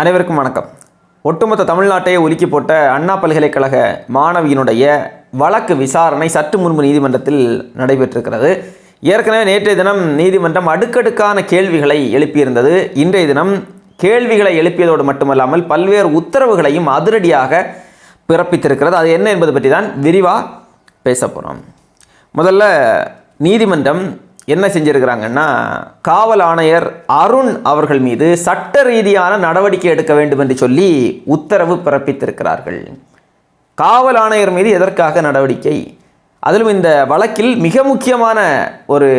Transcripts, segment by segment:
அனைவருக்கும் வணக்கம். ஒட்டுமொத்த தமிழ்நாட்டையே உலுக்கி போட்ட அண்ணா பல்கலைக்கழக மாணவியினுடைய வழக்கு விசாரணை சற்று முன்பு நீதிமன்றத்தில் நடைபெற்றிருக்கிறது. ஏற்கனவே நேற்றைய தினம் நீதிமன்றம் அடுக்கடுக்கான கேள்விகளை எழுப்பியிருந்தது. இன்றைய தினம் கேள்விகளை எழுப்பியதோடு மட்டுமல்லாமல் பல்வேறு உத்தரவுகளையும் அதிரடியாக பிறப்பித்திருக்கிறது. அது என்ன என்பது பற்றி தான் விரிவாக பேச போகிறோம். முதல்ல நீதிமன்றம் என்ன செஞ்சிருக்கிறாங்கன்னா, காவல் ஆணையர் அருண் அவர்கள் மீது சட்ட ரீதியான நடவடிக்கை எடுக்க வேண்டும் என்று சொல்லி உத்தரவு பிறப்பித்திருக்கிறார்கள். காவல் ஆணையர் மீது எதற்காக நடவடிக்கை? அதிலும் இந்த வழக்கில் மிக முக்கியமான ஒரு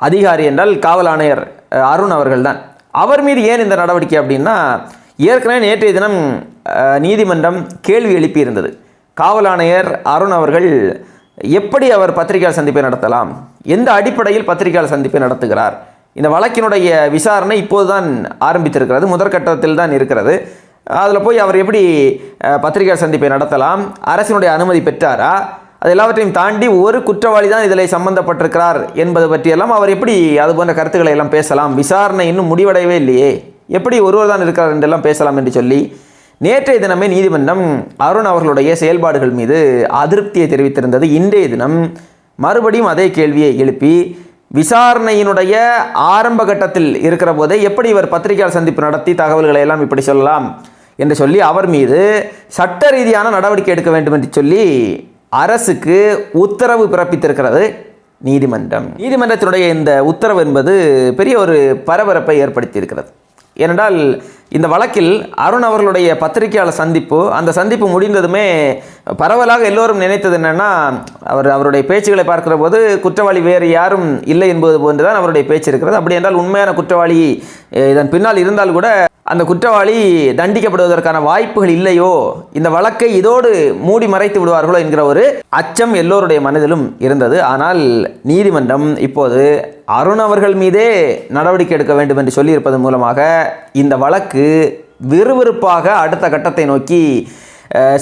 அதிகாரி என்றால் காவல் ஆணையர் அருண் அவர்கள் தான். அவர் மீது ஏன் இந்த நடவடிக்கை அப்படின்னா, ஏற்கனவே நேற்றைய தினம் நீதிமன்றம் கேள்வி எழுப்பியிருந்தது. காவல் ஆணையர் அருண் அவர்கள் எப்படி அவர் பத்திரிகையாளர் சந்திப்பை நடத்தலாம், எந்த அடிப்படையில் பத்திரிகையாளர் சந்திப்பை நடத்துகிறார், இந்த வழக்கினுடைய விசாரணை இப்போது தான் ஆரம்பித்திருக்கிறது, முதற்கட்டத்தில் தான் இருக்கிறது. அதில் போய் அவர் எப்படி பத்திரிகையாளர் சந்திப்பை நடத்தலாம், அரசினுடைய அனுமதி பெற்றாரா, அது எல்லாவற்றையும் தாண்டி ஒரு குற்றவாளி தான் இதில் சம்பந்தப்பட்டிருக்கிறார் என்பது பற்றியெல்லாம் அவர் எப்படி அது போன்ற கருத்துக்களை எல்லாம் பேசலாம், விசாரணை இன்னும் முடிவடையவே இல்லையே, எப்படி ஒருவர் தான் இருக்கிறார் என்றெல்லாம் பேசலாம் என்று சொல்லி நேற்றைய தினமே நீதிமன்றம் அருண் அவர்களுடைய செயல்பாடுகள் மீது அதிருப்தியை தெரிவித்திருந்தது. இன்றைய தினம் மறுபடியும் அதே கேள்வியை எழுப்பி விசாரணையினுடைய ஆரம்ப கட்டத்தில் இருக்கிற போதே எப்படி இவர் பத்திரிகையாளர் சந்திப்பு நடத்தி தகவல்களை எல்லாம் இப்படி சொல்லலாம் என்று சொல்லி அவர் மீது சட்ட ரீதியான நடவடிக்கை எடுக்க வேண்டும் என்று சொல்லி அரசுக்கு உத்தரவு பிறப்பித்திருக்கிறது நீதிமன்றம். நீதிமன்றத்தினுடைய இந்த உத்தரவு என்பது பெரிய ஒரு பரபரப்பை ஏற்படுத்தியிருக்கிறது. ஏனென்றால் இந்த வழக்கில் அருண் அவர்களுடைய பத்திரிகையாளர் சந்திப்பு, அந்த சந்திப்பு முடிந்ததுமே பரவலாக எல்லோரும் நினைத்தது என்னென்னா, அவருடைய பேச்சுகளை பார்க்கிற போது குற்றவாளி வேறு யாரும் இல்லை என்பது போன்று தான் அவருடைய பேச்சு இருக்கிறது. அப்படி என்றால் உண்மையான குற்றவாளி இதன் பின்னால் இருந்தால் கூட அந்த குற்றவாளி தண்டிக்கப்படுவதற்கான வாய்ப்புகள் இல்லையோ, இந்த வழக்கை இதோடு மூடி மறைத்து விடுவார்களோ என்கிற ஒரு அச்சம் எல்லோருடைய மனதிலும் இருந்தது. ஆனால் நீதிமன்றம் இப்போது அருண் அவர்கள் மீதே நடவடிக்கை எடுக்க வேண்டும் என்று சொல்லியிருப்பதன் மூலமாக இந்த வழக்கு விறுவிறுப்பாக அடுத்த கட்டத்தை நோக்கி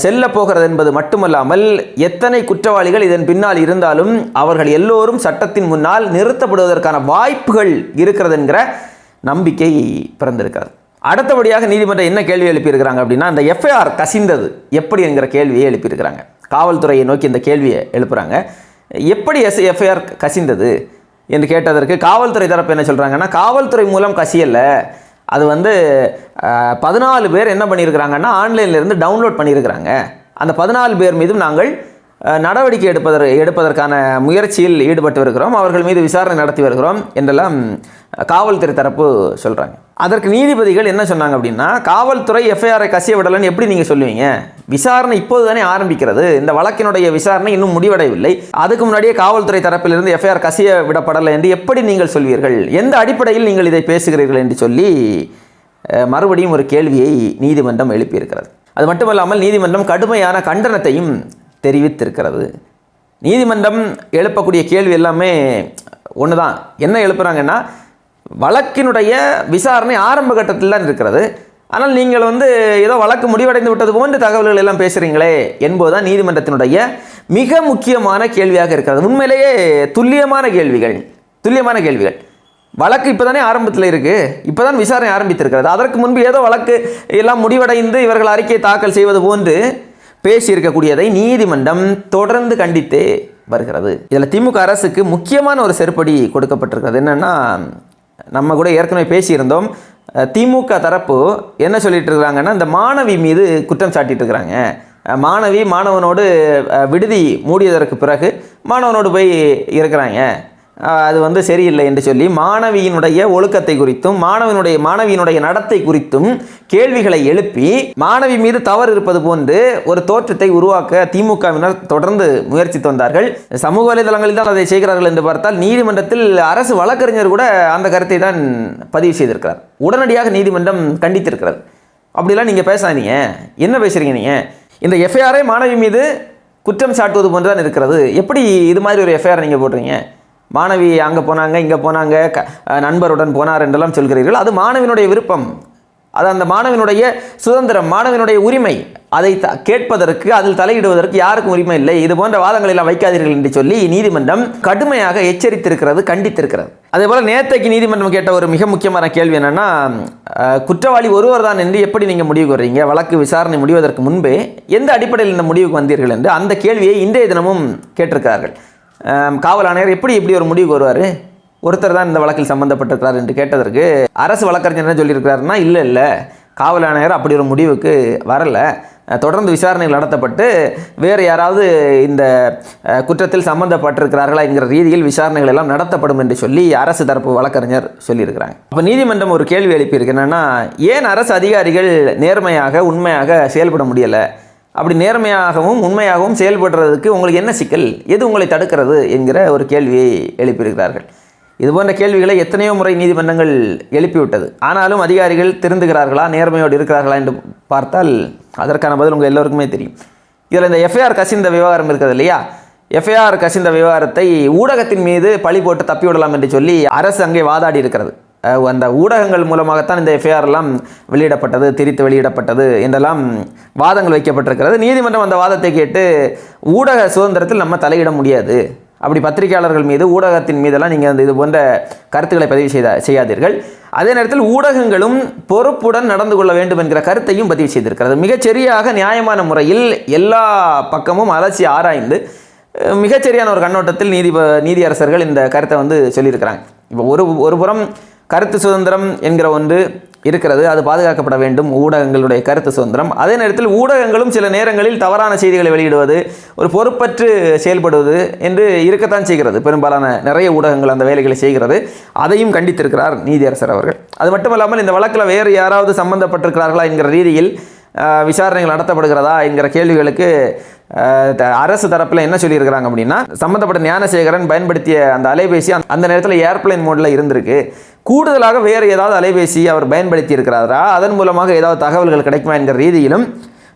செல்ல போகிறது என்பது மட்டுமல்லாமல், எத்தனை குற்றவாளிகள் இதன் பின்னால் இருந்தாலும் அவர்கள் எல்லோரும் சட்டத்தின் முன்னால் நிறுத்தப்படுவதற்கான வாய்ப்புகள் இருக்கிறது என்கிற நம்பிக்கை பிறந்திருக்கிறது. அடுத்தபடியாக நீதிமன்றம் என்ன கேள்வி எழுப்பியிருக்கிறாங்க அப்படின்னா, இந்த எஃப்ஐஆர் கசிந்தது எப்படி என்கிற கேள்வியை எழுப்பியிருக்கிறாங்க. காவல்துறையை நோக்கி இந்த கேள்வியை எழுப்புகிறாங்க. எப்படி எஃப்ஐஆர் கசிந்தது என்று கேட்டதற்கு காவல்துறை தரப்பு என்ன சொல்கிறாங்கன்னா, காவல்துறை மூலம் கசியலை, அது 14 பேர் என்ன பண்ணியிருக்கிறாங்கன்னா ஆன்லைன்லேருந்து டவுன்லோட் பண்ணியிருக்கிறாங்க. அந்த 14 பேர் மீதும் நாங்கள் நடவடிக்கை எடுப்பதற்கான முயற்சியில் ஈடுபட்டு வருகிறோம், அவர்கள் மீது விசாரணை நடத்தி வருகிறோம் என்றெல்லாம் காவல்துறை தரப்பு சொல்கிறாங்க. அதற்கு நீதிபதிகள் என்ன சொன்னாங்க அப்படின்னா, காவல்துறை எஃப்ஐஆரை கசிய விடலைன்னு எப்படி நீங்கள் சொல்லுவீங்க? விசாரணை இப்போது தானே ஆரம்பிக்கிறது, இந்த வழக்கினுடைய விசாரணை இன்னும் முடிவடையவில்லை, அதுக்கு முன்னாடியே காவல்துறை தரப்பிலிருந்து எஃப்ஐஆர் கசிய விடப்படலை என்று எப்படி நீங்கள் சொல்வீர்கள், எந்த அடிப்படையில் நீங்கள் இதை பேசுகிறீர்கள் என்று சொல்லி மறுபடியும் ஒரு கேள்வியை நீதிமன்றம் எழுப்பியிருக்கிறது. அது மட்டுமல்லாமல் நீதிமன்றம் கடுமையான கண்டனத்தையும் தெரிவித்திருக்கிறது. நீதிமன்றம் எழுப்பக்கூடிய கேள்வி எல்லாமே ஒன்று தான். என்ன எழுப்புகிறாங்கன்னா, வழக்கினுடைய விசாரணை ஆரம்ப கட்டத்தில் தான் இருக்கிறது, ஆனால் நீங்கள் ஏதோ வழக்கு முடிவடைந்து விட்டது போன்ற தகவல்கள் எல்லாம் பேசுகிறீங்களே என்பதுதான் நீதிமன்றத்தினுடைய மிக முக்கியமான கேள்வியாக இருக்கிறது. உண்மையிலேயே துல்லியமான கேள்விகள். வழக்கு இப்போ தானே ஆரம்பத்தில் இருக்குது, இப்போ தான் விசாரணை ஆரம்பித்திருக்கிறது. அதற்கு முன்பு ஏதோ வழக்கு எல்லாம் முடிவடைந்து இவர்கள் அறிக்கை தாக்கல் செய்வது போன்று பேசியிருக்கக்கூடியதை நீதிமன்றம் தொடர்ந்து கண்டித்தே வருகிறது. இதில் திமுக அரசுக்கு முக்கியமான ஒரு செருப்படி கொடுக்கப்பட்டிருக்கிறது. என்னென்னா, நம்ம கூட ஏற்கனவே பேசியிருந்தோம், திமுக தரப்பு என்ன சொல்லிட்டு இருக்கிறாங்கன்னா, இந்த மாணவி மீது குற்றம் சாட்டிட்டு இருக்கிறாங்க. மாணவனோடு விடுதி மூடியதற்கு பிறகு மாணவனோடு போய் இருக்கிறாங்க, அது சரியில்லை என்று சொல்லி மாணவியினுடைய ஒழுக்கத்தை குறித்தும் மாணவியினுடைய நடத்தை குறித்தும் கேள்விகளை எழுப்பி மாணவி மீது தவறு இருப்பது போன்று ஒரு தோற்றத்தை உருவாக்க திமுகவினர் தொடர்ந்து முயற்சித்து வந்தார்கள். சமூக வலைதளங்களில் தான் அதை செய்கிறார்கள் என்று பார்த்தால், நீதிமன்றத்தில் அரசு வழக்கறிஞர் கூட அந்த கருத்தை தான் பதிவு செய்திருக்கிறார். உடனடியாக நீதிமன்றம் கண்டித்திருக்கிறது. அப்படிலாம் நீங்கள் பேசாதீங்க, என்ன பேசுகிறீங்க நீங்கள், இந்த எஃப்ஐஆரை மாணவி மீது குற்றம் சாட்டுவது போன்று தான் இருக்கிறது, எப்படி இது மாதிரி ஒரு எஃப்ஐஆர் நீங்கள் போடுறீங்க, மாணவி அங்கே போனாங்க இங்கே போனாங்க நண்பருடன் போனார் என்றெல்லாம் சொல்கிறீர்கள், அது மாணவியினுடைய விருப்பம், அது அந்த மாணவியினுடைய சுதந்திரம், மாணவியினுடைய உரிமை, அதை கேட்பதற்கு அதில் தலையிடுவதற்கு யாருக்கும் உரிமை இல்லை, இது போன்ற வாதங்களை எல்லாம் வைக்காதீர்கள் என்று சொல்லி நீதிமன்றம் கடுமையாக எச்சரித்திருக்கிறது, கண்டித்திருக்கிறது. அதே போல நேற்றைக்கு நீதிமன்றம் கேட்ட ஒரு மிக முக்கியமான கேள்வி என்னன்னா, குற்றவாளி ஒருவர் தான் என்று எப்படி நீங்கள் முடிவுக்கு வர்றீங்க, வழக்கு விசாரணை முடிவதற்கு முன்பே எந்த அடிப்படையில் இந்த முடிவுக்கு வந்தீர்கள் என்று அந்த கேள்வியை இன்றைய தினமும் கேட்டிருக்கிறார்கள். காவல் ஆணையர் எப்படி ஒரு முடிவுக்கு வருவார், ஒருத்தர் தான் இந்த வழக்கில் சம்பந்தப்பட்டிருக்கிறார் என்று கேட்டதற்கு அரசு வழக்கறிஞர் என்ன சொல்லியிருக்கிறாருன்னா, இல்லை காவல் ஆணையர் அப்படி ஒரு முடிவுக்கு வரலை, தொடர்ந்து விசாரணைகள் நடத்தப்பட்டு வேறு யாராவது இந்த குற்றத்தில் சம்பந்தப்பட்டிருக்கிறார்களா என்கிற ரீதியில் விசாரணைகள் எல்லாம் நடத்தப்படும் என்று சொல்லி அரசு தரப்பு வழக்கறிஞர் சொல்லியிருக்கிறாங்க. அப்போ நீதிமன்றம் ஒரு கேள்வி எழுப்பியிருக்கு, என்னன்னா ஏன் அரசு அதிகாரிகள் நேர்மையாக உண்மையாக செயல்பட முடியலை, அப்படி நேர்மையாகவும் உண்மையாகவும் செயல்படுறதுக்கு உங்களுக்கு என்ன சிக்கல், எது உங்களை தடுக்கிறது என்கிற ஒரு கேள்வியை எழுப்பியிருக்கிறார்கள். இது போன்ற கேள்விகளை எத்தனையோ முறை நீதிமன்றங்கள் எழுப்பிவிட்டது. ஆனாலும் அதிகாரிகள் திருந்துகிறார்களா, நேர்மையோடு இருக்கிறார்களா என்று பார்த்தால் அதற்கான பதில் உங்கள் எல்லோருக்குமே தெரியும். இதில் இந்த எஃப்ஐஆர் கசிந்த விவகாரம் இருக்கிறது இல்லையா, எஃப்ஐஆர் கசிந்த விவகாரத்தை ஊடகத்தின் மீது பழி போட்டு தப்பிவிடலாம் என்று சொல்லி அரசு அங்கே வாதாடி இருக்கிறது. அந்த ஊடகங்கள் மூலமாகத்தான் இந்த எஃப்ஐஆர் எல்லாம் வெளியிடப்பட்டது, திரித்து வெளியிடப்பட்டது என்றெல்லாம் வாதங்கள் வைக்கப்பட்டிருக்கிறது. நீதிமன்றம் அந்த வாதத்தை கேட்டு ஊடக சுதந்திரத்தில் நம்ம தலையிட முடியாது, அப்படி பத்திரிகையாளர்கள் மீது ஊடகத்தின் மீதெல்லாம் நீங்கள் இது போன்ற கருத்துக்களை பதிவு செய்யாதீர்கள், அதே நேரத்தில் ஊடகங்களும் பொறுப்புடன் நடந்து கொள்ள வேண்டும் என்கிற கருத்தையும் பதிவு செய்திருக்கிறது. மிகச்சரியாக நியாயமான முறையில் எல்லா பக்கமும் அலசி ஆராய்ந்து மிகச்சரியான ஒரு கண்ணோட்டத்தில் நீதியரசர்கள் இந்த கருத்தை சொல்லியிருக்கிறாங்க. இப்போ ஒரு புறம் கருத்து சுதந்திரம் என்கிற ஒன்று இருக்கிறது, அது பாதுகாக்கப்பட வேண்டும், ஊடகங்களுடைய கருத்து சுதந்திரம். அதே நேரத்தில் ஊடகங்களும் சில நேரங்களில் தவறான செய்திகளை வெளியிடுவது, ஒரு பொறுப்பற்று செயல்படுவது என்று இருக்கத்தான் செய்கிறது. பெரும்பாலான நிறைய ஊடகங்கள் அந்த வேலைகளை செய்கிறது. அதையும் கண்டித்திருக்கிறார் நீதியரசர் அவர்கள். அது மட்டுமல்லாமல் இந்த வழக்கில் வேறு யாராவது சம்பந்தப்பட்டிருக்கிறார்களா என்கிற ரீதியில் விசாரணைகள் நடத்தப்படுகிறதா என்கிற கேள்விகளுக்கு அரசு தரப்பில் என்ன சொல்லியிருக்கிறாங்க அப்படின்னா, சம்பந்தப்பட்ட ஞானசேகரன் பயன்படுத்திய அந்த அலைபேசி அந்த நேரத்தில் ஏர்பிளைன் மோடில் இருந்திருக்கு, கூடுதலாக வேறு ஏதாவது அலைபேசி அவர் பயன்படுத்தி இருக்கிறாரா, அதன் மூலமாக ஏதாவது தகவல்கள் கிடைக்குமா என்கிற ரீதியிலும்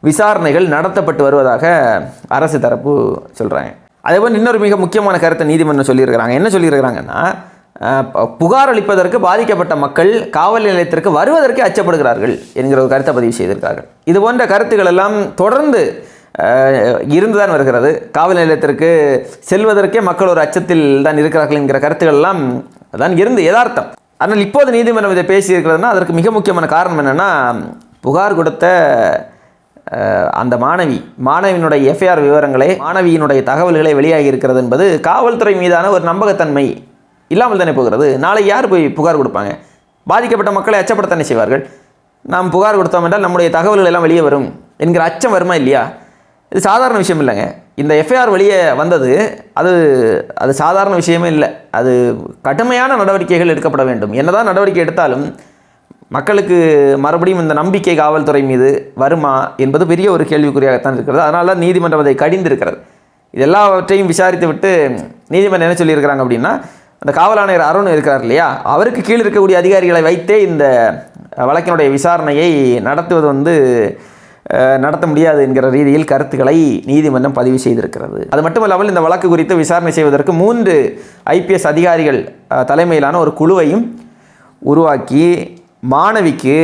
விசாரணைகள் நடத்தப்பட்டு வருவதாக அரசு தரப்பு சொல்கிறாங்க. அதேபோல் இன்னொரு மிக முக்கியமான கருத்தை நீதிமன்றம் சொல்லியிருக்கிறாங்க. என்ன சொல்லியிருக்கிறாங்கன்னா, புகார் அளிப்பதற்கு பாதிக்கப்பட்ட மக்கள் காவல் நிலையத்திற்கு வருவதற்கே அச்சப்படுகிறார்கள் என்கிற ஒரு கருத்தை பதிவு செய்திருக்கிறார்கள். இது போன்ற கருத்துக்கள் எல்லாம் தொடர்ந்து இருந்துதான் வருகிறது. காவல் நிலையத்திற்கு செல்வதற்கே மக்கள் ஒரு அச்சத்தில் தான் இருக்கிறார்கள் என்கிற கருத்துக்கள் எல்லாம் தான் இருந்து யதார்த்தம். ஆனால் இப்போது நீதிமன்றம் இதை பேசியிருக்கிறதுனா அதற்கு மிக முக்கியமான காரணம் என்னென்னா, புகார் கொடுத்த அந்த மாணவியினுடைய எஃப்ஐஆர் விவரங்களை, மாணவியினுடைய தகவல்களை வெளியாகி இருக்கிறது என்பது காவல்துறை மீதான ஒரு நம்பகத்தன்மை இல்லாமல் தானே போகிறது. நாளை யார் போய் புகார் கொடுப்பாங்க? பாதிக்கப்பட்ட மக்களை அச்சப்படத்தானே செய்வார்கள். நாம் புகார் கொடுத்தோம் என்றால் நம்முடைய தகவல்கள் எல்லாம் வெளியே வரும் என்கிற அச்சம் வருமா இல்லையா? இது சாதாரண விஷயம் இல்லைங்க. இந்த எஃப்ஐஆர் வெளியே வந்தது அது சாதாரண விஷயமே இல்லை. அது கடுமையான நடவடிக்கைகள் எடுக்கப்பட வேண்டும். என்னதான் நடவடிக்கை எடுத்தாலும் மக்களுக்கு மறுபடியும் இந்த நம்பிக்கை காவல்துறை மீது வருமா என்பது பெரிய ஒரு கேள்விக்குறியாகத்தான் இருக்கிறது. அதனால தான் நீதிமன்றம் அதை கடிந்திருக்கிறது. இது எல்லாவற்றையும் விசாரித்து விட்டு நீதிமன்றம் என்ன சொல்லியிருக்கிறாங்க அப்படின்னா, அந்த காவல் ஆணையர் அருண் இருக்கிறார் இல்லையா, அவருக்கு கீழ் இருக்கக்கூடிய அதிகாரிகளை வைத்தே இந்த வழக்கினுடைய விசாரணையை நடத்துவது நடத்த முடியாது என்கிற ரீதியில் கருத்துக்களை நீதிமன்றம் பதிவு செய்திருக்கிறது. அது மட்டுமல்லாமல் இந்த வழக்கு குறித்து விசாரணை செய்வதற்கு 3 IPS அதிகாரிகள் தலைமையிலான ஒரு குழுவையும் உருவாக்கி மாணவிக்கு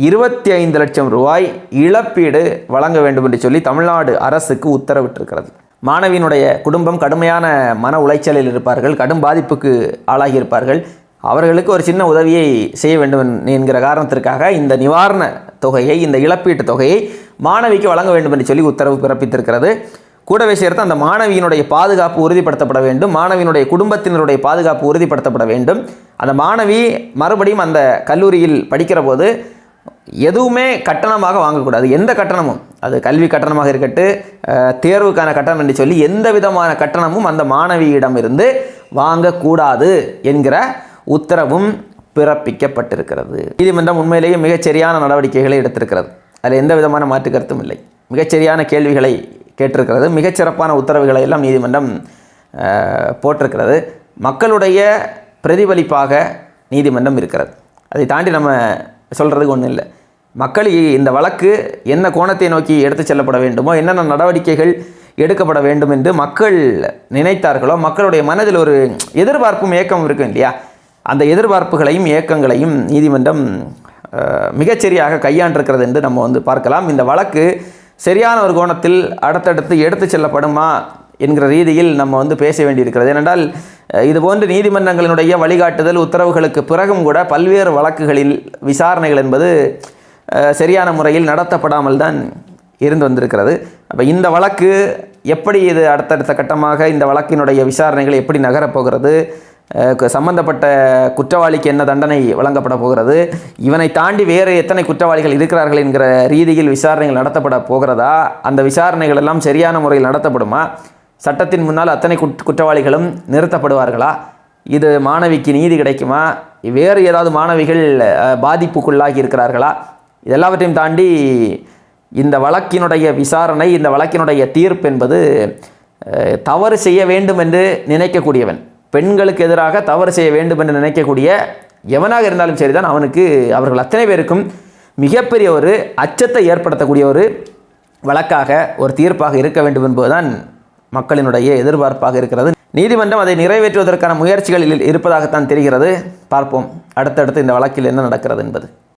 25 லட்சம் ரூபாய் இழப்பீடு வழங்க வேண்டும் என்று சொல்லி தமிழ்நாடு அரசுக்கு உத்தரவிட்டிருக்கிறது. மாணவியினுடைய குடும்பம் கடுமையான மன உளைச்சலில் இருப்பார்கள், கடும் பாதிப்புக்கு ஆளாகியிருப்பார்கள். அவர்களுக்கு ஒரு சின்ன உதவியை செய்ய வேண்டும் என்கிற காரணத்திற்காக இந்த நிவாரண தொகையை, இந்த இழப்பீட்டு தொகையை மாணவிக்கு வழங்க வேண்டும் என்று சொல்லி உத்தரவு பிறப்பித்திருக்கிறது. கூடவே சேர்த்து அந்த மாணவியினுடைய பாதுகாப்பு உறுதிப்படுத்தப்பட வேண்டும், மாணவியினுடைய குடும்பத்தினருடைய பாதுகாப்பு உறுதிப்படுத்தப்பட வேண்டும். அந்த மாணவி மறுபடியும் அந்த கல்லூரியில் படிக்கிற போது எதுவுமே கட்டணமாக வாங்கக்கூடாது. எந்த கட்டணமும், அது கல்வி கட்டணமாக இருக்கட்டும், தேர்வுக்கான கட்டணம் என்று சொல்லி எந்த விதமான கட்டணமும் அந்த மாணவியிடமிருந்து வாங்கக்கூடாது என்கிற உத்தரவும் பிறப்பிக்கப்பட்டிருக்கிறது. நீதிமன்றம் உண்மையிலேயே மிகச்சரியான நடவடிக்கைகளை எடுத்திருக்கிறது. அதில் எந்த விதமான மாற்று கருத்தும் இல்லை. மிகச்சரியான கேள்விகளை கேட்டிருக்கிறது. மிகச்சிறப்பான உத்தரவுகளை எல்லாம் நீதிமன்றம் போட்டிருக்கிறது. மக்களுடைய பிரதிபலிப்பாக நீதிமன்றம் இருக்கிறது. அதை தாண்டி நம்ம சொல்கிறதுக்கு ஒன்றும் இல்லை. மக்கள் இந்த வழக்கு என்ன கோணத்தை நோக்கி எடுத்து செல்லப்பட வேண்டுமோ, என்னென்ன நடவடிக்கைகள் எடுக்கப்பட வேண்டும் என்று மக்கள் நினைத்தார்களோ, மக்களுடைய மனதில் ஒரு எதிர்பார்ப்பும் ஏக்கம் இருக்கும் இல்லையா, அந்த எதிர்பார்ப்புகளையும் ஏக்கங்களையும் நீதிமன்றம் மிகச்சரியாக கையாண்டிருக்கிறது என்று நம்ம பார்க்கலாம். இந்த வழக்கு சரியான ஒரு கோணத்தில் அடுத்தடுத்து எடுத்து செல்லப்படுமா என்கிற ரீதியில் நம்ம பேச வேண்டியிருக்கிறது. ஏனென்றால் இதுபோன்று நீதிமன்றங்களினுடைய வழிகாட்டுதல் உத்தரவுகளுக்கு பிறகும் கூட பல்வேறு வழக்குகளில் விசாரணைகள் என்பது சரியான முறையில் நடத்தப்படாமல் தான் இருந்து வந்திருக்கிறது. அப்போ இந்த வழக்கு எப்படி இது அடுத்தடுத்த கட்டமாக இந்த வழக்கினுடைய விசாரணைகள் எப்படி நகரப்போகிறது, சம்பந்தப்பட்ட குற்றவாளிக்கு என்ன தண்டனை வழங்கப்பட போகிறது, இவனை தாண்டி வேறு எத்தனை குற்றவாளிகள் இருக்கிறார்கள் என்கிற ரீதியில் விசாரணைகள் நடத்தப்பட போகிறதா, அந்த விசாரணைகள் எல்லாம் சரியான முறையில் நடத்தப்படுமா, சட்டத்தின் முன்னால் அத்தனை குற்றவாளிகளும் நிறுத்தப்படுவார்களா, இது மாணவிக்கு நீதி கிடைக்குமா, வேறு ஏதாவது மாணவிகள் பாதிப்புக்குள்ளாகி இருக்கிறார்களா, இதெல்லாவற்றையும் தாண்டி இந்த வழக்கினுடைய விசாரணை, இந்த வழக்கினுடைய தீர்ப்பு என்பது தவறு செய்ய வேண்டும் என்று நினைக்கக்கூடியவன், பெண்களுக்கு எதிராக தவறு செய்ய வேண்டும் என்று நினைக்கக்கூடிய எவனாக இருந்தாலும் சரிதான், அவர்கள் அத்தனை பேருக்கும் மிகப்பெரிய ஒரு அச்சத்தை ஏற்படுத்தக்கூடிய ஒரு வழக்காக, ஒரு தீர்ப்பாக இருக்க வேண்டும் என்பதுதான் மக்களினுடைய எதிர்பார்ப்பாக இருக்கிறது. நீதிமன்றம் அதை நிறைவேற்றுவதற்கான முயற்சிகளில் இருப்பதாகத்தான் தெரிகிறது. பார்ப்போம் அடுத்தடுத்து இந்த வழக்கில் என்ன நடக்கிறது என்பது.